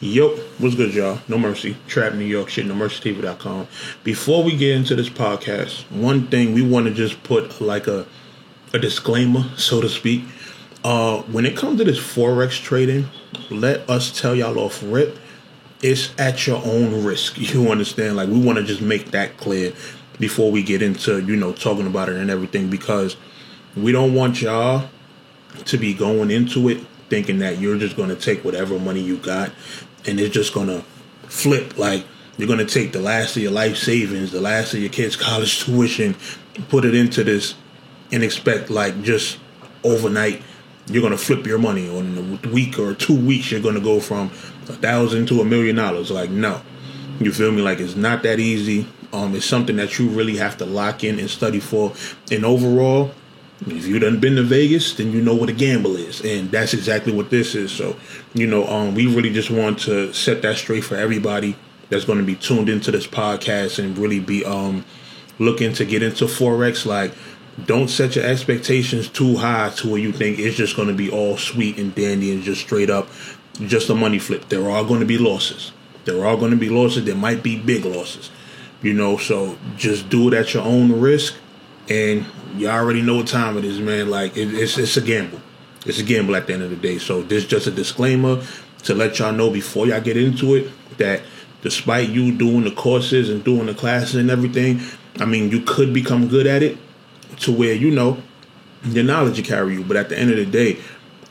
Yo, what's good, y'all? No Mercy, Trap New York shit, NoMercyTV.com. Before we get into this podcast, one thing we want to just put like a disclaimer, so to speak. When it comes to this Forex trading, let us tell y'all off rip, it's at your own risk. You understand? Like, we want to just make that clear before we get into, talking about it and everything, because we don't want y'all to be going into it thinking that you're just going to take whatever money you got and it's just going to flip. Like, you're going to take the last of your life savings, the last of your kids' college tuition, put it into this and expect, like, just overnight you're going to flip your money. Or in a week or 2 weeks you're going to go from $1,000 to $1 million. Like, no. You feel me? Like, it's not that easy. It's something that you really have to lock in and study for. And overall, if you done been to Vegas, then you know what a gamble is. And that's exactly what this is. So, we really just want to set that straight for everybody that's going to be tuned into this podcast and really be looking to get into Forex. Like, don't set your expectations too high to where you think it's just going to be all sweet and dandy and just straight up just a money flip. There are going to be losses. There are going to be losses. There might be big losses. So just do it at your own risk. And you already know what time it is, man. Like, it's a gamble. It's a gamble at the end of the day. So this is just a disclaimer to let y'all know before y'all get into it that despite you doing the courses and doing the classes and everything, I mean, you could become good at it to where, your knowledge will carry you. But at the end of the day,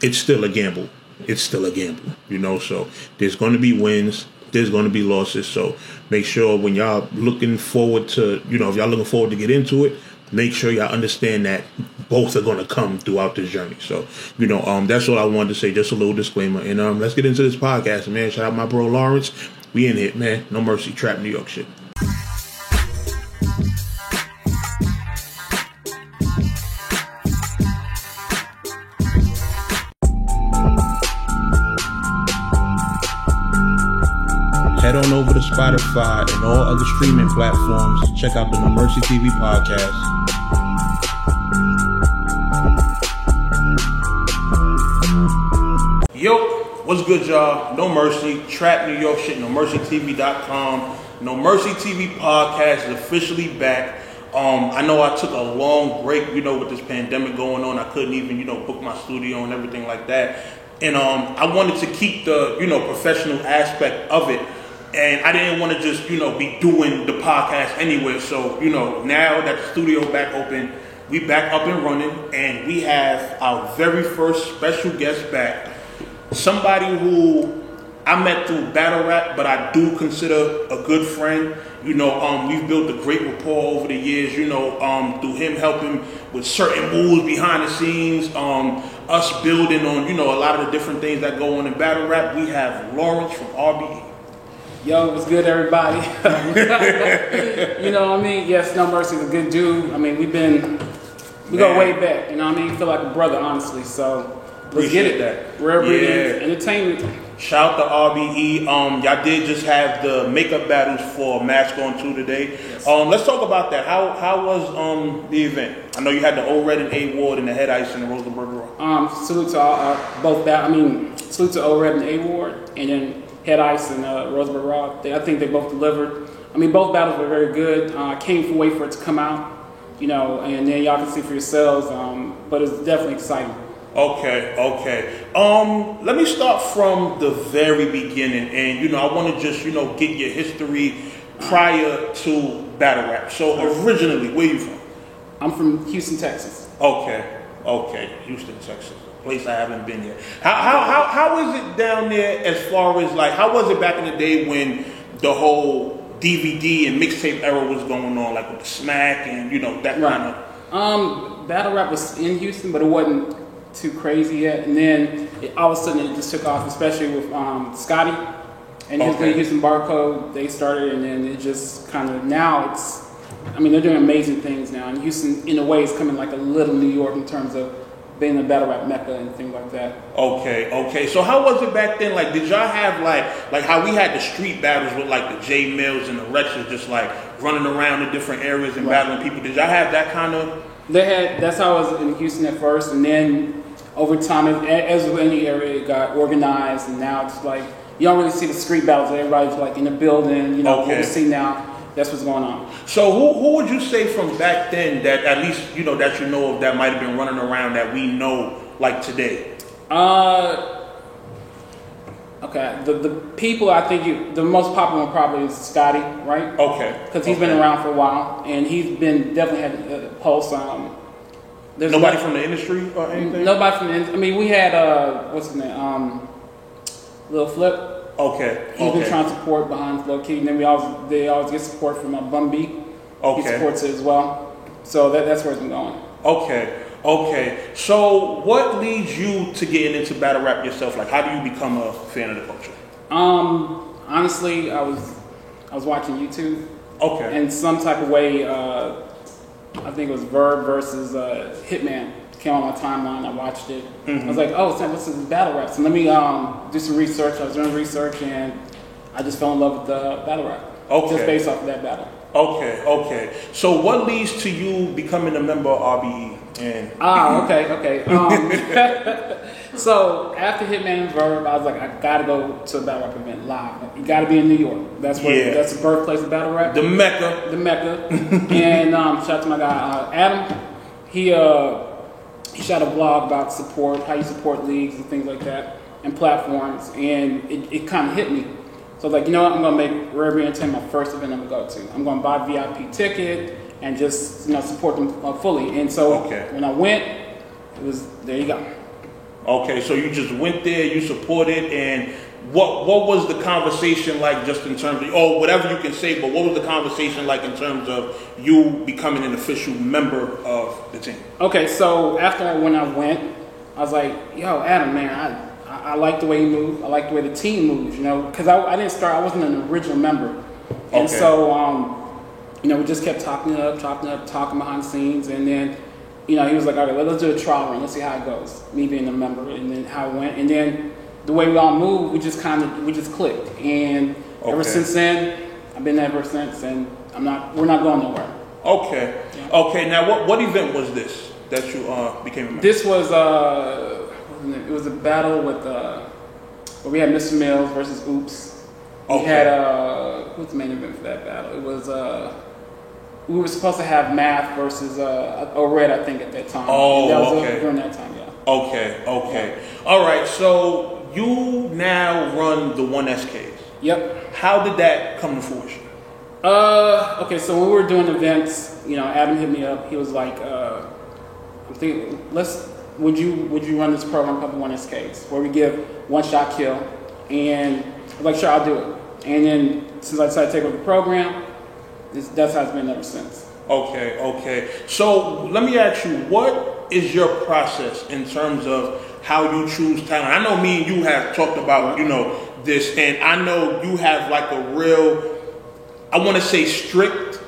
it's still a gamble. It's still a gamble, So there's going to be wins. There's going to be losses. So make sure when y'all looking forward to, if y'all looking forward to get into it, make sure y'all understand that both are going to come throughout this journey. So, that's what I wanted to say. Just a little disclaimer. And let's get into this podcast, man. Shout out my bro Lawrence. We in it, man. No Mercy, Trap New York shit. Head on over to Spotify and all other streaming platforms. Check out the No Mercy TV podcast. Yo, what's good, y'all? No Mercy, Trap New York shit, NoMercyTV.com. No Mercy TV podcast is officially back. I know I took a long break, with this pandemic going on. I couldn't even, book my studio and everything like that. And I wanted to keep the, professional aspect of it. And I didn't want to just, be doing the podcast anywhere. So, now that the studio back open, we back up and running. And we have our very first special guest back. Somebody who I met through battle rap, but I do consider a good friend. We've built a great rapport over the years, through him helping with certain moves behind the scenes, us building on, a lot of the different things that go on in battle rap. We have Lawrence from RBE. Yo, what's good, everybody? Yes, No Mercy is a good dude. We go way back, feel like a brother, honestly. So let's get it. That. Rare Breeding Entertainment. Shout out to RBE. Y'all did just have the makeup battles for Mask On 2 today. Yes. Let's talk about that. How was the event? I know you had the O-Red and A-Ward and the Head Ice and the Rosenberg Raw. Salute to all, both that. Salute to O-Red and A-Ward, and then Head Ice and Rosenberg Raw. I think they both delivered. Both battles were very good. I can't wait for it to come out, and then y'all can see for yourselves. But it's definitely exciting. Okay. Let me start from the very beginning, and I want to just get your history prior to battle rap. So originally, where you from? I'm from Houston, Texas. Okay, Houston, Texas. Place I haven't been yet. How is it down there as far as like how was it back in the day when the whole DVD and mixtape era was going on, like with the Smack and that kind of battle rap was in Houston, but it wasn't too crazy yet. And then all of a sudden it just took off, especially with Scotty and his Houston Barcode. They started, and then it just kind of now it's. They're doing amazing things now, and Houston in a way is coming like a little New York in terms of being a battle rap mecca and things like that. Okay. So how was it back then? Like, did y'all have like how we had the street battles with like the J Mills and the Rexes just like running around in different areas and battling people? Did y'all have that kind of? They had. That's how I was in Houston at first, and then over time, as with any area, it got organized, and now it's like you don't really see the street battles. Everybody's like in the building, you know. What we see now, that's what's going on. So who would you say from back then that at least that you know of that might have been running around that we know like today? Okay, the people I think the most popular one probably is Scotty, right? Okay. Because he's been around for a while, and he's been definitely had a pulse. There's nobody from the industry or anything? Nobody from the industry. I mean, we had, what's his name? Lil Flip. Okay. He's been trying to support behind Lil Key, and then they always get support from Bun B. Okay. He supports it as well. So that's where it's been going. Okay. So what leads you to getting into battle rap yourself? Like, how do you become a fan of the culture? Honestly, I was watching YouTube. Okay. And some type of way, I think it was Verb versus Hitman came on my timeline. I watched it. I was like, oh, what's this battle rap? So let me do some research. I was doing research, and I just fell in love with the battle rap. Okay. Just based off of that battle. Okay. So what leads to you becoming a member of RBE? Okay. So after Hitman and Verb, I was like, I gotta go to a battle rap event live. You gotta be in New York. That's the birthplace of battle rap. The Mecca. And shout out to my guy Adam. He shot a blog about support, how you support leagues and things like that, and platforms. And it kind of hit me. So I was like, you know what? I'm gonna make Rare Breed Entertainment my first event I'm gonna go to. I'm gonna buy a VIP ticket and just support them fully. And so when I went, it was there you go. Okay, so you just went there, you supported, and what was the conversation like, just in terms of, or whatever you can say, but what was the conversation like in terms of you becoming an official member of the team? Okay, so when I went, I was like, yo, Adam, man, I like the way you move. I like the way the team moves, because I didn't start, I wasn't an original member. And so, we just kept talking behind the scenes, and then, he was like, all right, let's do a trial run. Let's see how it goes. Me being a member, and then how it went. And then the way we all moved, we just clicked. And ever since then, I've been there ever since, and we're not going nowhere. Okay. Yeah. Okay, now what event was this that you became a member? This was, it was a battle with, where we had Mr. Mills versus Oops. We had, what's the main event for that battle? It was, we were supposed to have Math versus Red, I think, at that time. During that time, yeah. Okay. All right, so you now run the 1SKs. Yep. How did that come to fruition? Okay, so when we were doing events, Adam hit me up. He was like, I'm thinking, would you run this program called the 1SKs, where we give one shot kill? And I was like, sure, I'll do it. And then since I decided to take over the program, that's how it's been ever since. Okay. So let me ask you, what is your process in terms of how you choose talent? I know me and you have talked about, this, and I know you have like a real, I want to say strict,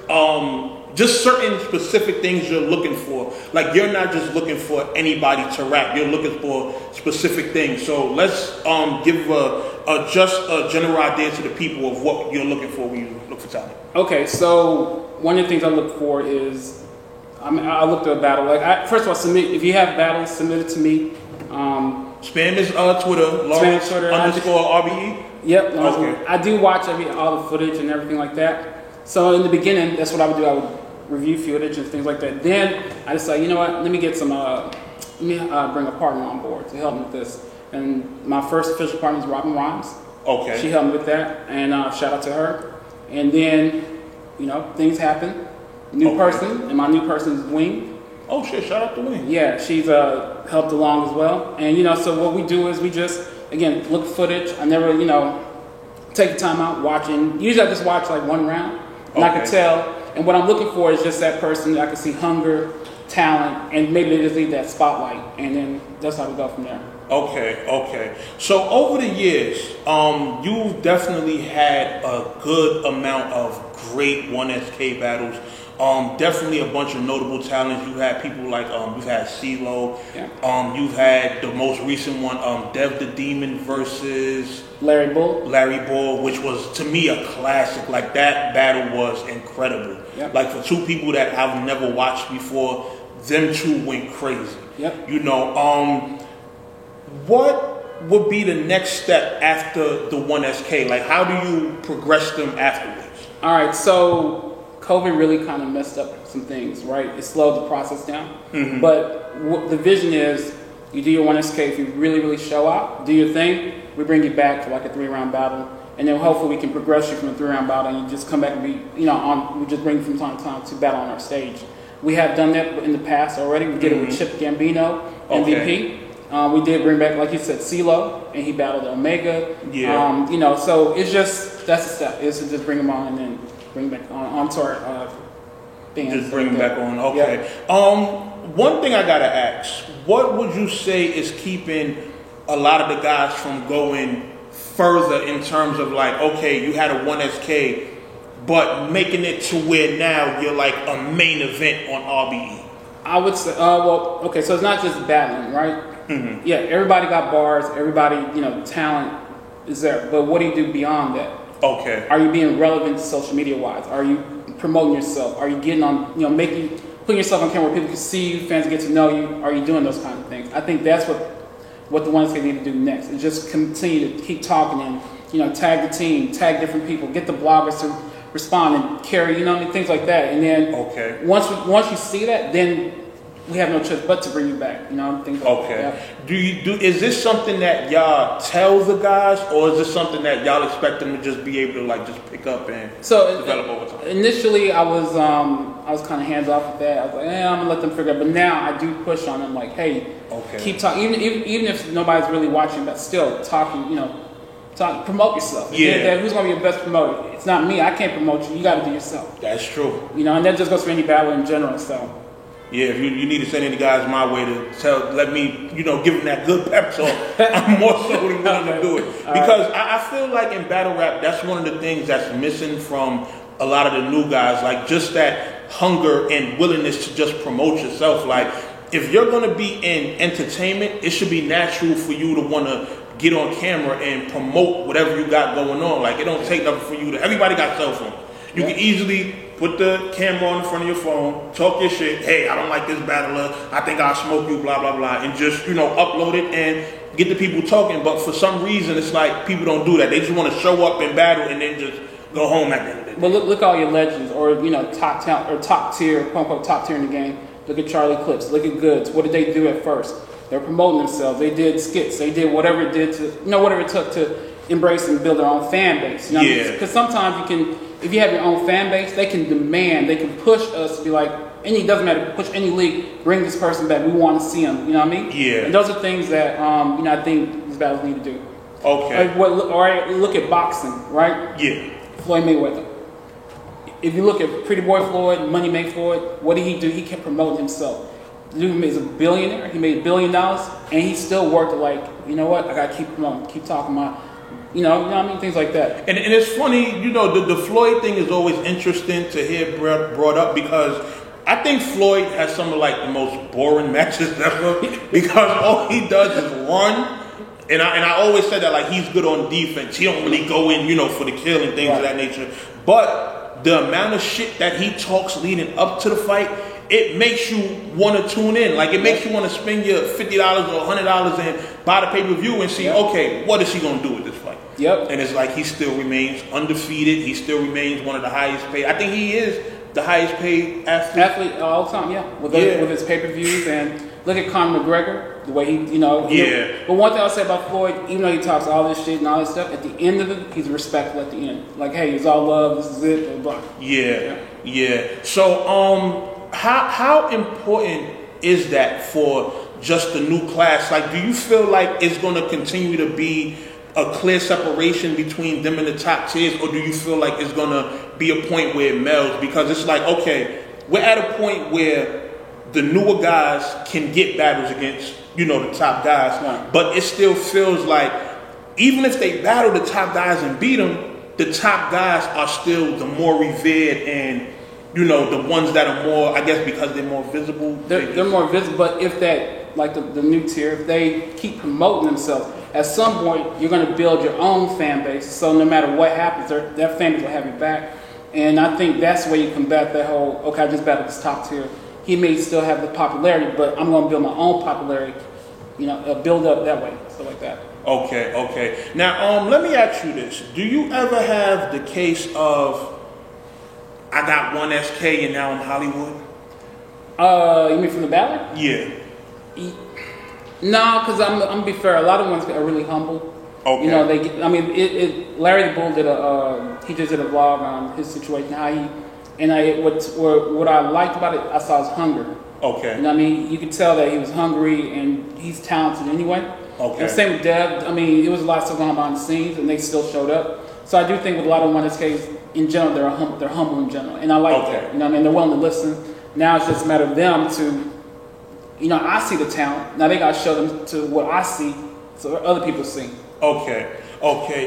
just certain specific things you're looking for. Like, you're not just looking for anybody to rap. You're looking for specific things. So let's give just a general idea to the people of what you're looking for when you look for talent. Okay, so one of the things I look for is, I look at a battle. First of all, if you have battles, submit it to me. Spam is Twitter, Lawrence _RBE. Yep. Okay. I do watch all the footage and everything like that. So in the beginning, that's what I would do. I would review footage and things like that. Then I decided, you know what? Let me get some. Let me bring a partner on board to help me with this. And my first official partner is Robin Rhymes. Okay. She helped me with that, and shout out to her. And then, things happen. New person, and my new person is Wing. Oh shit! Shout out to Wing. Yeah, she's helped along as well. And so what we do is we just look at footage. I never take the time out watching. Usually I just watch like one round, and I can tell. And what I'm looking for is just that person. I can see hunger, talent, and maybe they just need that spotlight. And then that's how we go from there. Okay. So over the years, you've definitely had a good amount of great 1SK battles. Definitely a bunch of notable talents. You had people like you've had CeeLo. Yeah. You've had the most recent one, Dev the Demon versus Larry Bull, which was to me a classic. Like, that battle was incredible. Yep. Like, for two people that I've never watched before, them two went crazy. Yep. what would be the next step after the 1SK? Like, how do you progress them afterwards? All right, so COVID really kind of messed up some things, right? It slowed the process down. Mm-hmm. But the vision is you do your 1SK. If you really, really show out, do your thing, we bring you back for like a 3-round battle. And then hopefully we can progress you from a 3-round battle and you just come back and be, we just bring you from time to time to battle on our stage. We have done that in the past already. We did it with Chip Gambino, MVP. We did bring back, like you said, CeeLo, and he battled Omega. Yeah. So it's just, that's the step, is to just bring him on and then bring him back onto our bands. Just bring him back on, okay. Yeah. One thing I gotta ask, what would you say is keeping a lot of the guys from going further in terms of like, okay, you had a 1SK, but making it to where now you're like a main event on RBE? I would say, so it's not just battling, right? Mm-hmm. Yeah, everybody got bars, everybody, talent is there, but what do you do beyond that? Okay. Are you being relevant social media wise? Are you promoting yourself? Are you getting on, putting yourself on camera where people can see you, fans get to know you? Are you doing those kind of things? I think that's what the ones they need to do next, is just continue to keep talking and, tag the team, tag different people, get the bloggers to respond and carry, things like that. And then once you see that, then we have no choice but to bring you back, things like that. Yeah. Is this something that y'all tell the guys, or is this something that y'all expect them to just be able to just pick up and develop over time? Initially, I was kind of hands off with that. I was like, I'm gonna let them figure it out. But now I do push on them, like, hey, keep talking, even if nobody's really watching, but still talking, promote yourself. Yeah. Who's gonna be your best promoter? It's not me. I can't promote you. You got to do yourself. That's true. And that just goes for any battle in general. So. Yeah, if you need to send any guys my way to let me, give them that good pep talk, I'm more so than willing to do it. Because I feel like in battle rap, that's one of the things that's missing from a lot of the new guys. Like, just that hunger and willingness to just promote yourself. Like, if you're going to be in entertainment, it should be natural for you to want to get on camera and promote whatever you got going on. Like, it don't take nothing for you to, everybody got cell phones. You can easily put the camera on in front of your phone, talk your shit, hey, I don't like this battler, I think I'll smoke you, blah, blah, blah, and just, upload it and get the people talking. But for some reason, it's like people don't do that. They just want to show up and battle and then just go home at the end of the day. But look at all your legends, or, top talent, or top tier, quote unquote, top tier in the game. Look at Charlie Clips, look at Goods. What did they do at first? They're promoting themselves. They did skits. They did whatever it did to, whatever it took to embrace and build their own fan base. Because sometimes you can, if you have your own fan base, they can demand, they can push us to be like, it doesn't matter, push any league, bring this person back, we want to see them, you know what I mean? Yeah. And those are things that, I think these battles need to do. Okay. Look at boxing, right? Yeah. Floyd Mayweather. If you look at Pretty Boy Floyd, Money Made Floyd, what did he do? He kept promoting himself. The dude is a billionaire, he made $1 billion, and he still worked like, you know what, I got to keep promoting, keep talking about, you know what I mean? Things like that. And it's funny, the Floyd thing is always interesting to hear brought up, because I think Floyd has some of like the most boring matches ever, because all he does is run. And I always said that, like, he's good on defense. He don't really go in, for the kill and things of that nature. But the amount of shit that he talks leading up to the fight, it makes you want to tune in. Like, it makes you want to spend your $50 or $100 and buy the pay-per-view and see, okay, what is he going to do with this fight? Yep. And it's like he still remains undefeated. He still remains one of the highest paid. I think he is the highest paid athlete all the time, with his pay-per-views. And look at Conor McGregor, the way he, But one thing I'll say about Floyd, even though he talks all this shit and all this stuff, at the end of it, he's respectful at the end. Like, hey, it's all love, this is it, blah, blah. Yeah. So, how important is that for just the new class? Like, do you feel like it's going to continue to be a clear separation between them and the top tiers, or do you feel like it's going to be a point where it melds? Because it's like, okay, we're at a point where the newer guys can get battles against, the top guys, but it still feels like even if they battle the top guys and beat them, the top guys are still the more revered and, the ones that are more, I guess, because they're more visible. They're more visible, but if that, like the new tier, if they keep promoting themselves, at some point, you're going to build your own fan base. So no matter what happens, that fan base will have your back. And I think that's where you combat that whole, okay, I just battled this top tier. He may still have the popularity, but I'm going to build my own popularity build up that way, stuff like that. Okay. Now, let me ask you this: do you ever have the case of I got one SK and now I'm Hollywood? You mean from the battle? Yeah. No, because I'm gonna be fair. A lot of ones are really humble. Okay. Larry the Bull he just did a vlog on his situation, what I liked about it, I saw his hunger. Okay. You could tell that he was hungry and he's talented anyway. Okay. And same with Dev. It was a lot of stuff going on behind the scenes, and they still showed up. So I do think with a lot of 1SKs in general, they're humble in general, and I like that. They're willing to listen. Now it's just a matter of them to, I see the talent. Now they got to show them to what I see, so other people see. Okay.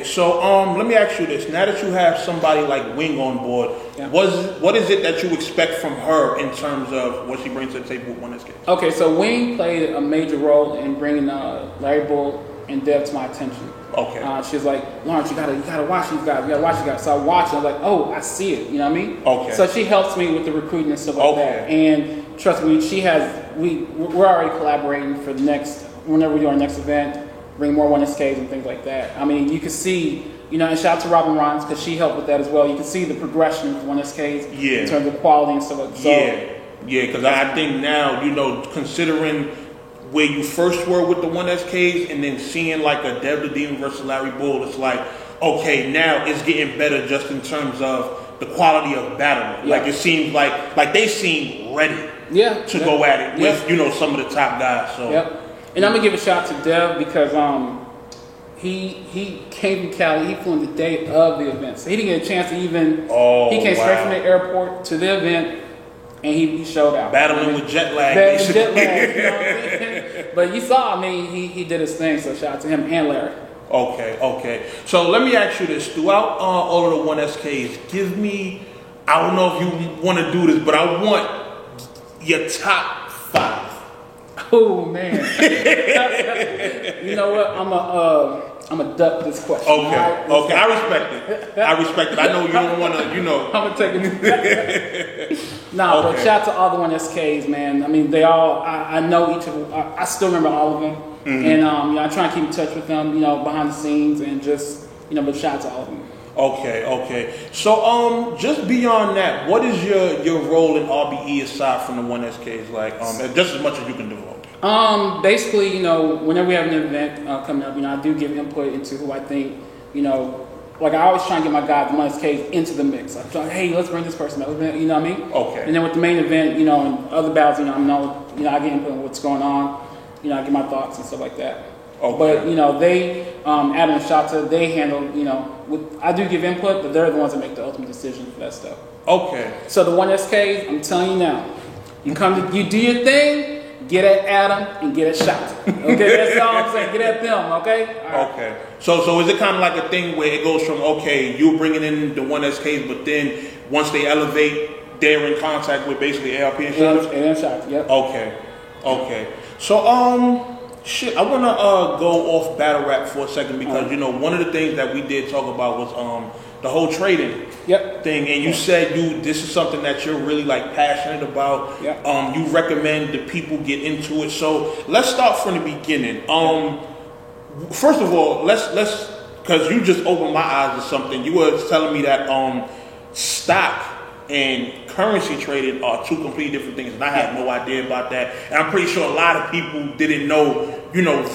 So let me ask you this: now that you have somebody like Wing on board, what is it that you expect from her in terms of what she brings to the table with 1SK? Okay, so Wing played a major role in bringing Larry Bull and Dev to my attention. Okay. She was like, Lawrence, you gotta watch these guys. You gotta watch these guys. So I watched. And I was like, oh, I see it. You know what I mean? Okay. So she helps me with the recruiting and stuff like that. And trust me, we're already collaborating for whenever we do our next event. Bring more 1SKs and things like that. You can see, and shout out to Robin Rhymes because she helped with that as well. You can see the progression of 1SKs in terms of quality and stuff like that. Because I think now, considering where you first were with the 1SKs and then seeing like a Dev the Demon versus Larry Bull, it's like, okay, now it's getting better just in terms of the quality of battle. Like it seems like they seem ready to go at it with, some of the top guys. So. And I'm gonna give a shout out to Dev because he came from Cali. He flew in the day of the event, so he didn't get a chance to even. He came straight from the airport to the event, and he showed out. Battling with jet lag. But you saw, he did his thing. So shout out to him and Larry. Okay. So let me ask you this: throughout all of the 1SKs, give me. I don't know if you want to do this, but I want your top 5. Oh man! You know what? I'm a duck this question. Okay. I respect it. I know you don't want to. I'm gonna take it. But shout out to all the 1SKs, man. They all. I know each of them. I still remember all of them, and I try and keep in touch with them. Behind the scenes and just but shout out to all of them. Okay. So, just beyond that, what is your role in RBE aside from the 1SKs? Like, just as much as you can divulge. Basically, whenever we have an event coming up, I do give input into who I think, like I always try and get my guys, the 1SKs, into the mix. I'm like, hey, let's bring this person up. You know what I mean? Okay. And then with the main event, and other battles, I get input on what's going on. I get my thoughts and stuff like that. Okay. But they, Adam and Shata, they handle, I do give input, but they're the ones that make the ultimate decision for that stuff. Okay. So the 1SKs, I'm telling you now, you do your thing, get at Adam and get at Shata. Okay, that's all I'm saying. Get at them. Okay. All right. Okay. So is it kind of like a thing where it goes from you're bringing in the 1SKs, but then once they elevate, they're in contact with basically ARP and Shata? And Shata. Yep. Okay. So I want to go off battle rap for a second because, one of the things that we did talk about was the whole trading thing. And you said this is something that you're really like passionate about. Yep. You recommend the people get into it. So let's start from the beginning. First of all, let's because you just opened my eyes to something. You were telling me that stock and currency trading are two completely different things, and I had no idea about that. And I'm pretty sure a lot of people didn't know,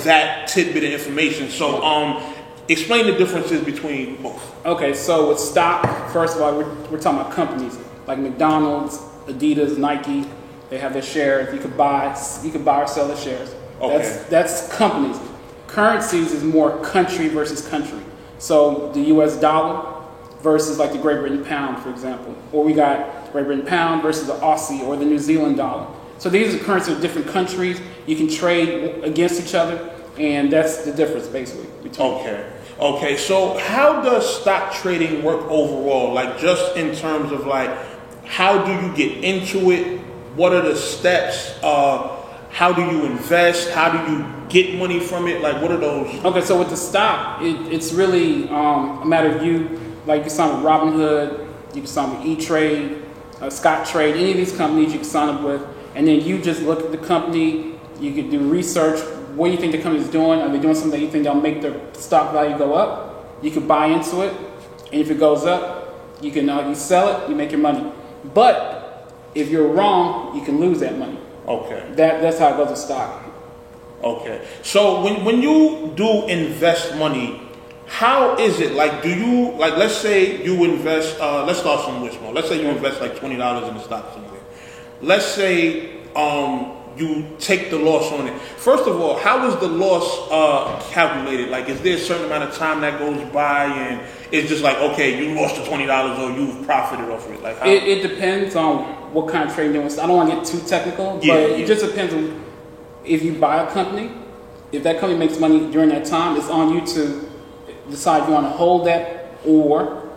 that tidbit of information. So, explain the differences between both. Okay, so with stock, first of all, we're talking about companies like McDonald's, Adidas, Nike. They have their shares. You could buy or sell their shares. Okay. That's companies. Currencies is more country versus country. So the U.S. dollar versus like the Great Britain pound, for example. Or we got Great Britain pound versus the Aussie or the New Zealand dollar. So these are currencies of different countries. You can trade against each other, and that's the difference basically between. Okay. So how does stock trading work overall? Like just in terms of like, how do you get into it? What are the steps? How do you invest? How do you get money from it? Like what are those? Okay, so with the stock, it's really a matter of you. Like you can sign with Robinhood, you can sign with E-Trade, Scottrade, any of these companies you can sign up with, and then you just look at the company, you can do research, what do you think the company's doing? Are they doing something that you think they'll make their stock value go up? You can buy into it, and if it goes up, you can you sell it, you make your money. But if you're wrong, you can lose that money. Okay. That's how it goes with stock. Okay. So when you do invest money, how is it? Like, do you, like, let's say you invest, let's start somewhere small. Let's say you invest like $20 in the stock somewhere. Let's say you take the loss on it. First of all, how is the loss calculated? Like, is there a certain amount of time that goes by and it's just like, okay, you lost the $20 or you've profited off of it? Like, how? It depends on what kind of trading you're doing. I don't want to get too technical, but it just depends on if you buy a company. If that company makes money during that time, it's on you to decide if you want to hold that, or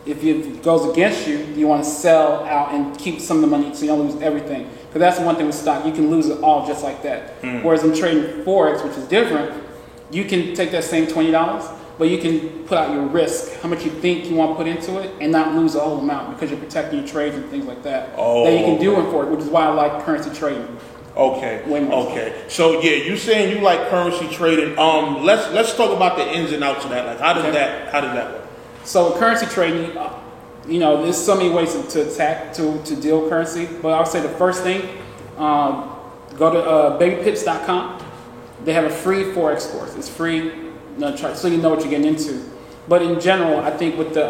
if it goes against you, you want to sell out and keep some of the money so you don't lose everything. Because that's the one thing with stock, you can lose it all just like that. Whereas in trading Forex, which is different, you can take that same $20, but you can put out your risk, how much you think you want to put into it, and not lose the whole amount because you're protecting your trades and things like that. That you can do in Forex, which is why I like currency trading. Okay. Okay. So yeah, you saying you like currency trading. Let's talk about the ins and outs of that. Like, how does that work? So currency trading, there's so many ways to attack to deal currency. But I would say the first thing, go to babypips.com. They have a free Forex course. It's free, so you know what you're getting into. But in general, I think with the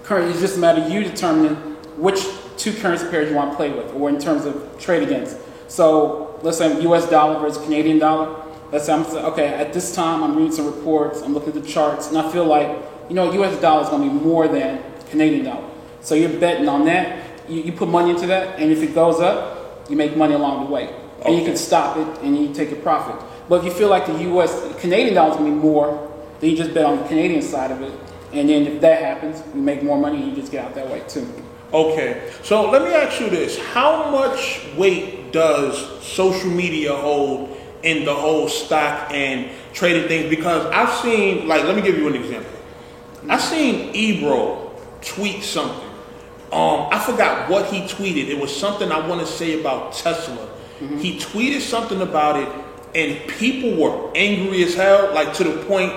currency, it's just a matter of you determining which two currency pairs you want to play with, or in terms of trade against. So let's say US dollar versus Canadian dollar. Let's say okay, at this time I'm reading some reports, I'm looking at the charts, and I feel like, US dollar is going to be more than Canadian dollar. So you're betting on that. You put money into that, and if it goes up, you make money along the way. And you can stop it, and you take a profit. But if you feel like the Canadian dollar is going to be more, then you just bet on the Canadian side of it. And then if that happens, you make more money, and you just get out that way too. Okay, so let me ask you this. How much weight does social media hold in the whole stock and trading things? Because I've seen, like, let me give you an example. I've seen Ebro tweet something. I forgot what he tweeted. It was something I want to say about Tesla. He tweeted something about it, and people were angry as hell, like to the point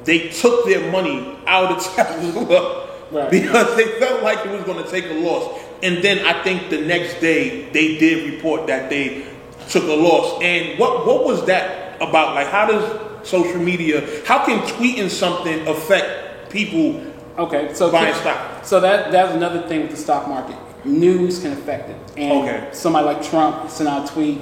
they took their money out of Tesla. Right. Because they felt like it was going to take a loss. And then I think the next day they did report that they took a loss. And what was that about? Like, how does social media, how can tweeting something affect people buying stock? So that's another thing with the stock market. News can affect it. And somebody like Trump sent out a tweet.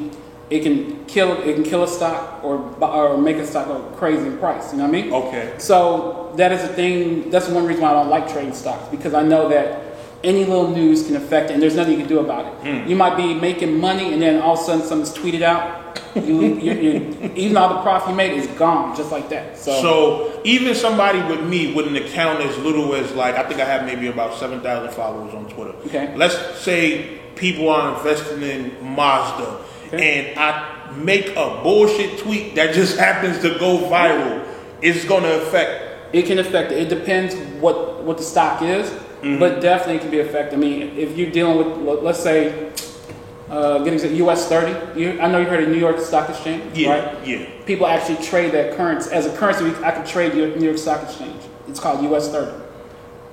It can kill a stock or make a stock go crazy in price. You know what I mean? Okay. So that is a thing. That's one reason why I don't like trading stocks, because I know that any little news can affect it, and there's nothing you can do about it. You might be making money, and then all of a sudden something's tweeted out. Even all the profit you made is gone, just like that. So even somebody with me with an account as little as, like, I think I have maybe about 7,000 followers on Twitter. Okay. Let's say people are investing in Mazda. Okay. And I make a bullshit tweet that just happens to go viral, it's going to affect. It can affect it. It depends what the stock is, but definitely it can be affected. I mean, if you're dealing with, let's say, getting to US 30, I know you heard of New York Stock Exchange, right? Yeah. People actually trade that currency. As a currency, I can trade New York Stock Exchange. It's called US 30.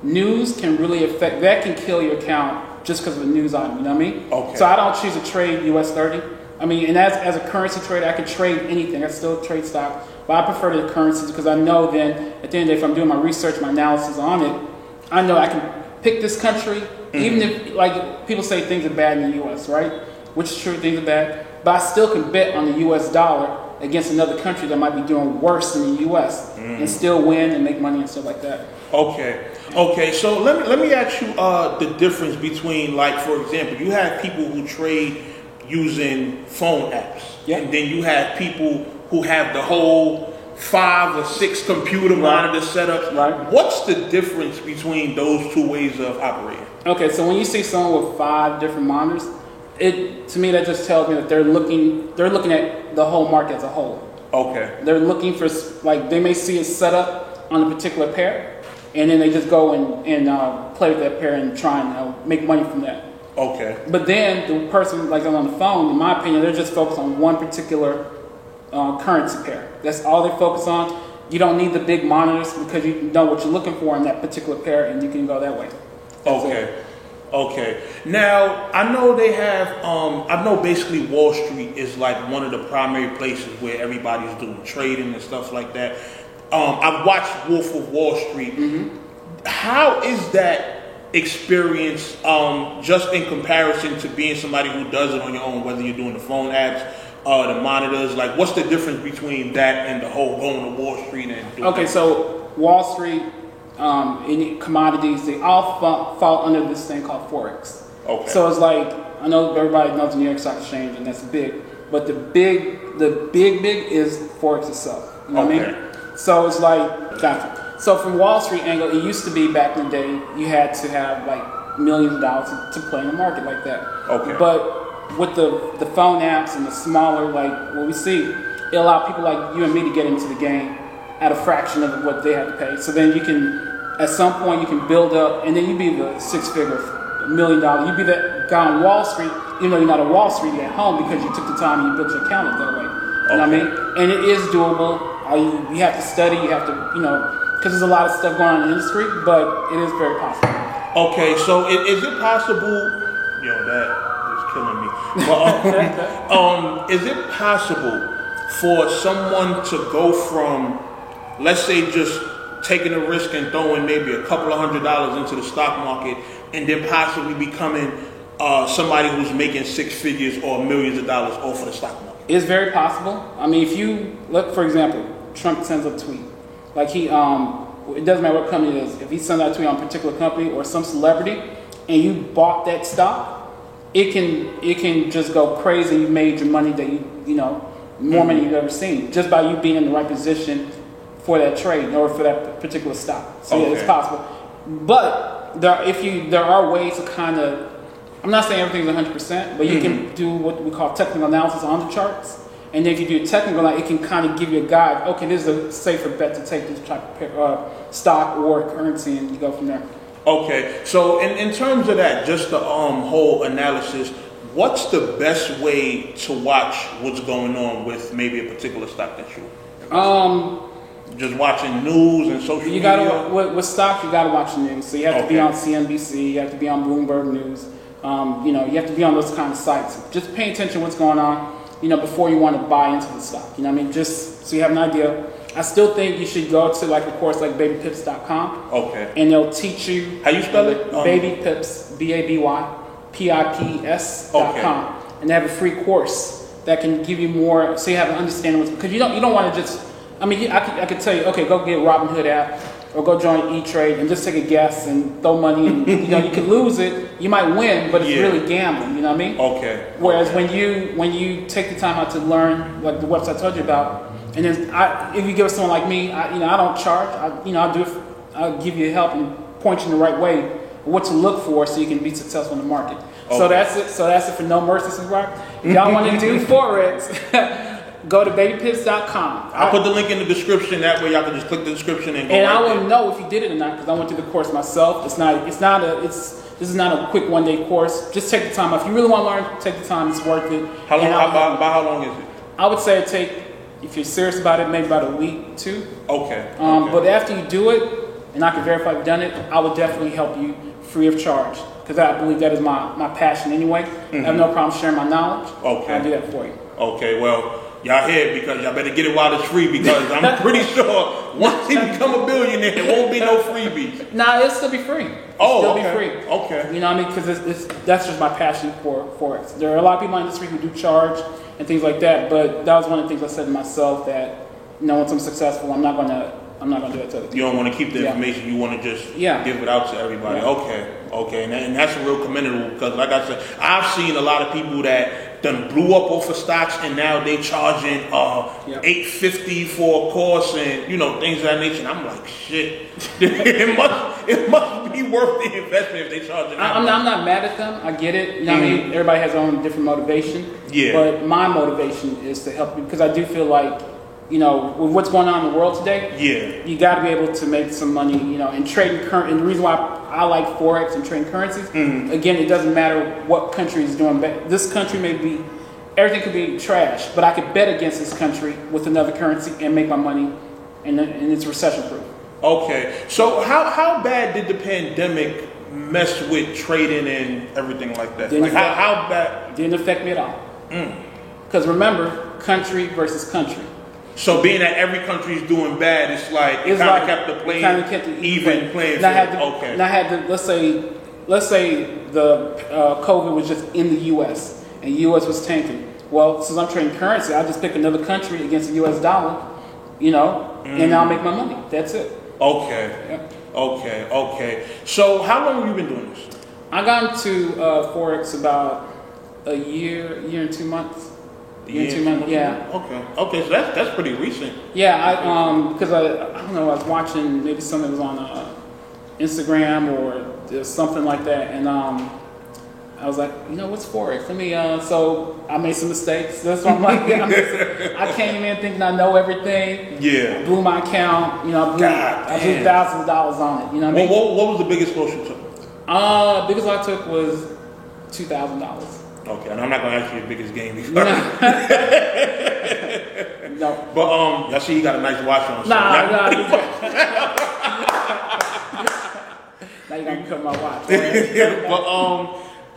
News can really affect, that can kill your account just because of a news item, you know what I mean? Okay. So I don't choose to trade US 30. I mean, and as a currency trader, I can trade anything. I still trade stock, but I prefer the currencies because I know then at the end of the day, if I'm doing my research, my analysis on it, I know I can pick this country, even if, like, people say things are bad in the U.S., right? Which is true, things are bad, but I still can bet on the U.S. dollar against another country that might be doing worse than the U.S. And still win and make money and stuff like that. Okay. So let me ask you the difference between, like, for example, you have people who trade using phone apps. Yeah. And then you have people who have the whole 5 or 6 computer monitor setups. Right. What's the difference between those two ways of operating? Okay, so when you see someone with 5 different monitors, to me that just tells me that they're looking at the whole market as a whole. Okay. They're looking for, like, they may see it set up on a particular pair, and then they just go and play with that pair and try and make money from that. Okay. But then the person, like, on the phone, in my opinion, they're just focused on one particular currency pair. That's all they focus on. You don't need the big monitors because you know what you're looking for in that particular pair, and you can go that way. Okay. Now, I know they have, I know basically Wall Street is like one of the primary places where everybody's doing trading and stuff like that. I've watched Wolf of Wall Street. Mm-hmm. How is that experience just in comparison to being somebody who does it on your own, whether you're doing the phone apps, the monitors? Like, what's the difference between that and the whole going to Wall Street and doing that? So Wall Street, any commodities, they all fall under this thing called Forex. Okay. So it's like, I know everybody knows the New York Stock Exchange, and that's big, but the big is Forex itself. You know what I mean? So it's like, gotcha. So from Wall Street angle, it used to be back in the day, you had to have like millions of dollars to play in a market like that. Okay. But with the phone apps and the smaller, like what we see, it allowed people like you and me to get into the game at a fraction of what they had to pay. So then you can, at some point, you can build up, and then you be the six-figure, $1 million. You be that guy on Wall Street, even though you're not on Wall Street, you're at home because you took the time and you built your account up that way. You know what I mean? And it is doable. You have to study, you have to, because there's a lot of stuff going on in the industry, but it is very possible. Okay, so is it possible? That is killing me. But, is it possible for someone to go from, let's say, just taking a risk and throwing maybe a couple of $100s into the stock market, and then possibly becoming somebody who's making six figures or millions of dollars off of the stock market? It's very possible. I mean, if you look, for example, Trump sends a tweet. Like it doesn't matter what company it is. If he sends out a tweet on a particular company or some celebrity, and you bought that stock, it can just go crazy. You made your money that more money you've ever seen just by you being in the right position for that trade or for that particular stock. So yeah, it's possible. But there are ways to kind of, I'm not saying everything's 100%, but you can do what we call technical analysis on the charts. And then if you do technical, it can kind of give you a guide. Okay, this is a safer bet to take this type of stock or currency, and you go from there. Okay, so in terms of that, just the whole analysis, what's the best way to watch what's going on with maybe a particular stock that you? Just watching news and social media? With stocks, you got to watch the news. So you have to be on CNBC, you have to be on Bloomberg News. You have to be on those kind of sites. Just pay attention to what's going on, before you want to buy into the stock. You know what I mean? Just so you have an idea. I still think you should go to like a course like babypips.com. Okay. And they'll teach you. How you spell it? Babypips, BABYPIPS.com. Okay. And they have a free course that can give you more, so you have an understanding because you don't want to just. I mean, I could tell you, okay, go get Robinhood app or go join E-Trade and just take a guess and throw money and, you could lose it. You might win, but it's really gambling, you know what I mean? Okay. Whereas when you take the time out to learn, like the website I told you about, and then if you give someone like me, I don't charge. I'll give you help and point you in the right way, what to look for so you can be successful in the market. Okay. So that's it. So that's it for No Mercy, Rock. If y'all want to do Forex, go to babypips.com. I'll put the link in the description. That way, y'all can just click the description and go. And I will know if you did it or not because I went through the course myself. This is not a quick one-day course. Just take the time. If you really want to learn, take the time. It's worth it. How long? By how long is it? I would say if you're serious about it, maybe about a week, 2. Okay. But after you do it, and I can verify you've done it, I would definitely help you free of charge because I believe that is my passion anyway. I have no problem sharing my knowledge. Okay. I'll do that for you. Okay. Well. Y'all here because y'all better get it while it's free because I'm pretty sure once he become a billionaire, there won't be no freebies. Nah, it'll still be free. Be free. Okay. You know what I mean? Because that's just my passion for it. There are a lot of people in the industry who do charge and things like that, but that was one of the things I said to myself that, once I'm successful, I'm not gonna do it to other people. You don't want to keep the information. You want to just give it out to everybody. Yeah. Okay. And that's real commendable because, like I said, I've seen a lot of people that done blew up off of stocks and now they charging $850 for a course and things of that nature. And I'm like, shit, it must be worth the investment if they charging. I'm not mad at them. I get it. You know what I mean? Everybody has their own different motivation. Yeah. But my motivation is to help you because I do feel like, with what's going on in the world today, you got to be able to make some money, and trading and the reason why I like Forex and trading currencies, again, it doesn't matter what country is doing. But this country may be everything could be trash, but I could bet against this country with another currency and make my money, and it's recession proof. Okay, so how bad did the pandemic mess with trading and everything like that? Like how bad? Didn't affect me at all. Because remember, country versus country. So being that every country is doing bad, it's like it kind of kept the even playing field. Okay. And I had to let's say the COVID was just in the U.S. and the U.S. was tanking. Well, since I'm trading currency, I'll just pick another country against the U.S. dollar, and I'll make my money. That's it. Okay. Yep. Okay. So how long have you been doing this? I got into Forex about a year and 2 months. Yeah. Okay. So that's pretty recent. Yeah, because I don't know, I was watching maybe something was on Instagram or something like that, and I was like, what's Forex? Let me. So I made some mistakes. That's what I'm like. I came in thinking I know everything. Yeah. I blew my account. I blew thousands of dollars on it. You know what I mean? What was the biggest loss you took? Biggest loss I took was $2,000. Okay, and I'm not gonna ask you your biggest game before. No. But I see you got a nice watch on. So nah. Now you gotta cut my watch. But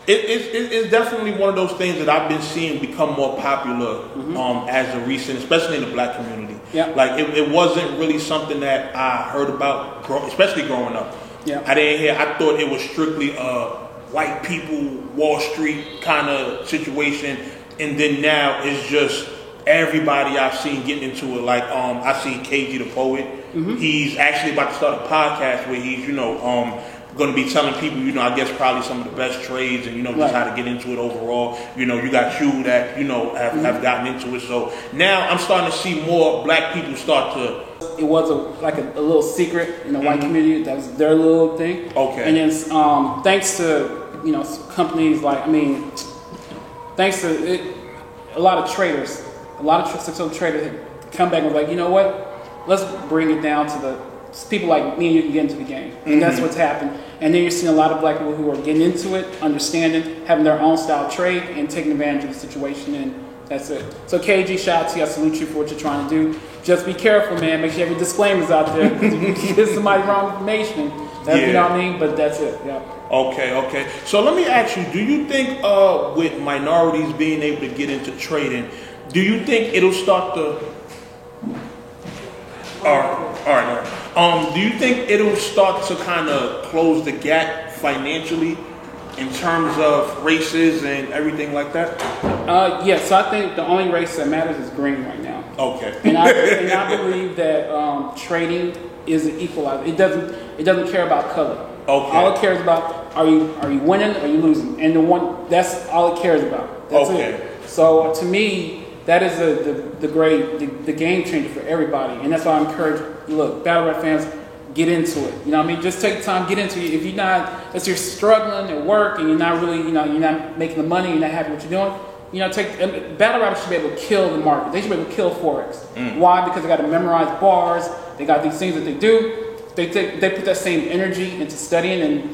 it's definitely one of those things that I've been seeing become more popular as of recent, especially in the black community. Yeah. Like it wasn't really something that I heard about, especially growing up. Yeah. I thought it was strictly white people, Wall Street kind of situation, and then now it's just everybody I've seen getting into it. Like I see KG the Poet. He's actually about to start a podcast where he's going to be telling people, I guess probably some of the best trades and just how to get into it overall. You got you that have gotten into it. So now I'm starting to see more black people start to. It was a little secret in the white community. That was their little thing. Okay. And then thanks to companies thanks to it, a lot of traders, successful traders have come back and was like, you know what? Let's bring it down to the people like me and you can get into the game. And that's what's happened. And then you're seeing a lot of black people who are getting into it, understanding, having their own style of trade, and taking advantage of the situation. And that's it. So KG, shout out to you. I salute you for what you're trying to do. Just be careful, man. Make sure you have your disclaimers out there. Because if you give somebody wrong information, you know what I mean? But that's it. Yeah. Okay. So let me ask you, do you think with minorities being able to get into trading, do you think it'll start to... All right. Do you think it'll start to kind of close the gap financially in terms of races and everything like that? Yeah, so I think the only race that matters is green right now. Okay. And I believe that trading is an equalizer. It doesn't care about color. Okay. All it cares about are you winning or are you losing? And that's all it cares about. That's it. So to me, that is the game changer for everybody. And that's why I encourage, look, Battle Rap fans, get into it. You know what I mean? Just take the time, get into it. If you're struggling at work and you're not really, you're not making the money, you're not happy with what you're doing, battle rappers should be able to kill the market. They should be able to kill Forex. Why? Because they got to memorize bars. They got these things that they do. They put that same energy into studying, and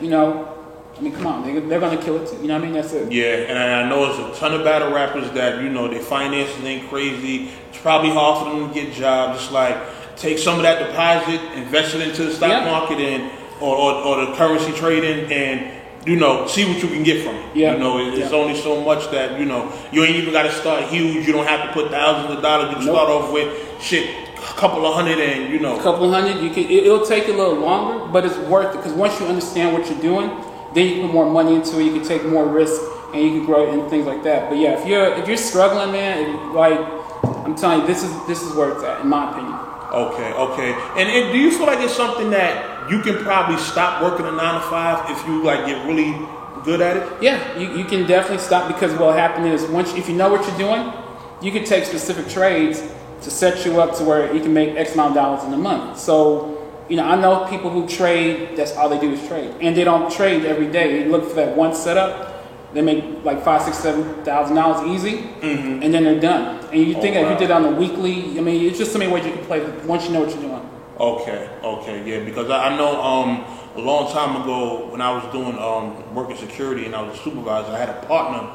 come on, they're gonna kill it too. You know what I mean? That's it. Yeah, and I know there's a ton of battle rappers that their finances ain't crazy. It's probably hard for them to get jobs. Just like take some of that deposit, invest it into the stock market and or the currency trading, and see what you can get from it. Yeah. It's only so much that you ain't even got to start huge. You don't have to put thousands of dollars. You can start off with a couple of hundred, and a couple of hundred. It'll take a little longer, but it's worth it because once you understand what you're doing, then you can put more money into it. You can take more risk, and you can grow and things like that. But yeah, if you're struggling, man, I'm telling you, this is where it's at, in my opinion. Okay. And do you feel like it's something that you can probably stop working a 9 to 5 if you get really good at it? Yeah, you can definitely stop because what'll happen is if you know what you're doing, you can take specific trades to set you up to where you can make X amount of dollars in a month. So, I know people who trade, that's all they do is trade. And they don't trade every day. They look for that one setup. They make like $5,000, $6,000, $7,000 easy, and then they're done. And you think that if you did it on a weekly, it's just so many ways you can play once you know what you're doing. Okay, yeah, because I know a long time ago when I was doing working security and I was a supervisor, I had a partner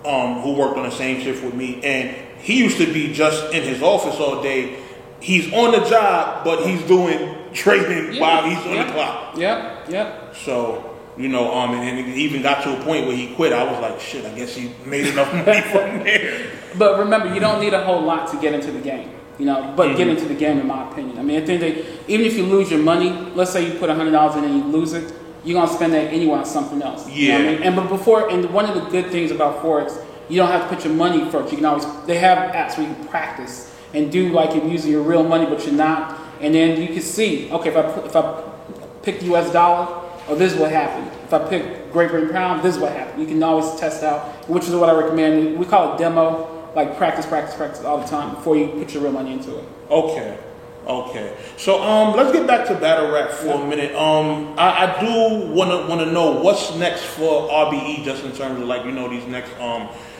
who worked on the same shift with me, and he used to be just in his office all day. He's on the job, but he's doing trading while he's on the clock. Yep. So, you know, and it even got to a point where he quit. I was like, shit, I guess he made enough money from there. But remember, you don't need a whole lot to get into the game, you know, but get into the game, in my opinion. I mean, at the end of the day, even if you lose your money, let's say you put $100 in and you lose it, you're going to spend that anyway on something else. Yeah. You know what I mean? And one of the good things about Forex, you don't have to put your money first. You can always, they have apps where you can practice and do like you're using your real money, but you're not. And then you can see, okay, if I pick the US dollar, oh, this is what happened. If I pick Great Britain pound, this is what happened. You can always test out, which is what I recommend. We call it demo, like practice all the time before you put your real money into it. Okay. So let's get back to battle rap for a minute. I do wanna know what's next for RBE, just in terms of like, you know, these next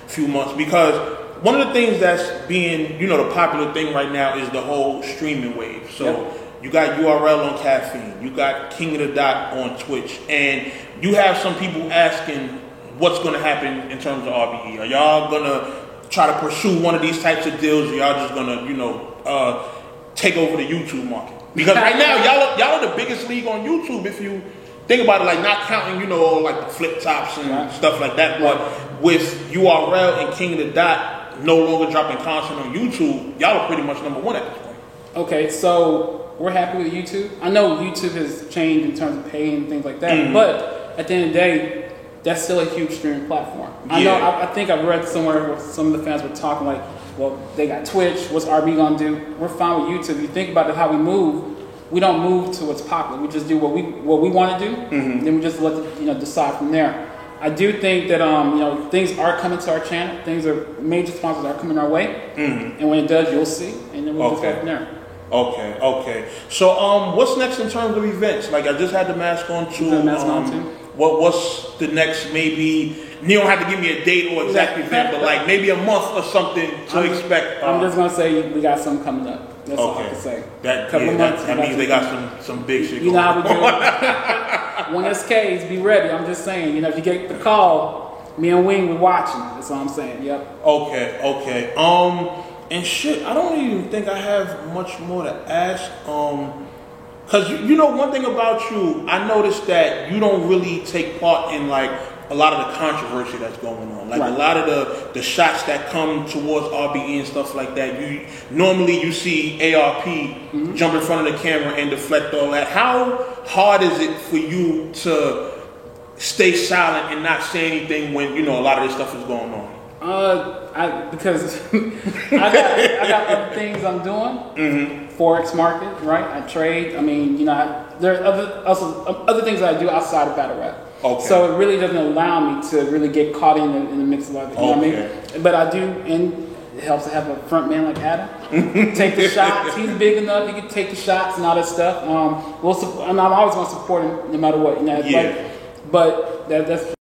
few months, because one of the things that's being, you know, the popular thing right now is the whole streaming wave. So you got URL on Caffeine, you got King of the Dot on Twitch, and you have some people asking what's going to happen in terms of RBE. Are y'all going to try to pursue one of these types of deals, or y'all just going to, you know, take over the YouTube market? Because right now, y'all are the biggest league on YouTube if you think about it, like not counting, you know, like the flip tops and stuff like that. But with URL and King of the Dot no longer dropping content on YouTube, y'all are pretty much number one at this point. Okay, so we're happy with YouTube. I know YouTube has changed in terms of pay and things like that, but at the end of the day, that's still a huge streaming platform. I think I've read somewhere where some of the fans were talking like, well, they got Twitch, what's RB gonna do? We're fine with YouTube. You think about it, how we move, we don't move to what's popular. We just do what we want to do, then we just let decide from there. I do think that things are coming to our channel. Major sponsors are coming our way, and when it does, you'll see, and then we'll just go from there. Okay. So what's next in terms of events? Like I just had the mask on too. What's the next? Maybe you don't have to give me a date or exact event, but like maybe a month or something to expect. I'm just gonna say we got something coming up. That's all I can say. That means they got some big shit. You know how we do. When it's K's, be ready. I'm just saying. If you get the call, me and Wing, we're watching. That's all I'm saying. Yep. Okay. And shit, I don't even think I have much more to ask. Cause you know one thing about you, I noticed that you don't really take part in like a lot of the controversy that's going on. Like a lot of the shots that come towards RBE and stuff like that. You normally see ARP jump in front of the camera and deflect all that. How hard is it for you to stay silent and not say anything when a lot of this stuff is going on? Because I got other things I'm doing. Forex market, right? I trade. I mean, there's other things that I do outside of battle rap. Okay. So it really doesn't allow me to really get caught in the mix of other. You know what I mean? But I do, and it helps to have a front man like Adam. Take the shots. He's big enough. He can take the shots and all that stuff. I'm always going to support him no matter what. But that's